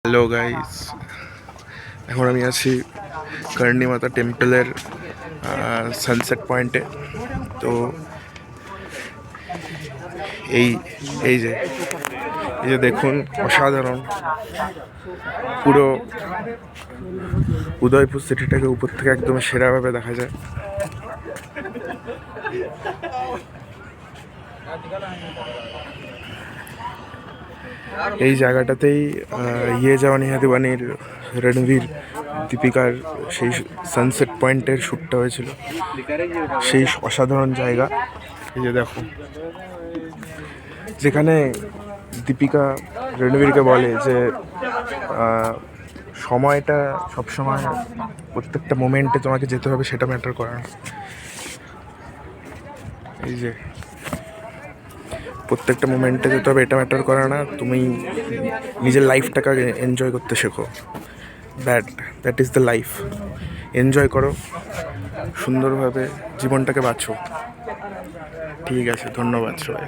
Hello guys, এখন আমি আছি কর্ণী মাতা টেম্পলের সানসেট পয়েন্টে। তো এই এই যে এই যে দেখুন, অসাধারণ। পুরো উদয়পুর সিটিটাকে উপর থেকে একদম সেরাভাবে দেখা যায়। এই জায়গাটাতেই জাওয়ানি হ্যায় দিওয়ানির রণবীর দীপিকার সেই সানসেট পয়েন্টের শ্যুটটা হয়েছিল। সেই অসাধারণ জায়গা। এই যে দেখো, যেখানে দীপিকা রণবীরকে বলে যে সময়টা সবসময়, প্রত্যেকটা মোমেন্টে তোমাকে যেতে হবে, সেটা ম্যাটার করে না। এই যে প্রত্যেকটা মোমেন্টে যেতে হবে, এটা ম্যাটার করে না। তুমি নিজের লাইফটাকে এনজয় করতে শেখো। That is the life. Enjoy করো, সুন্দরভাবে জীবনটাকে বাঁচো। ঠিক আছে, ধন্যবাদ সবাই।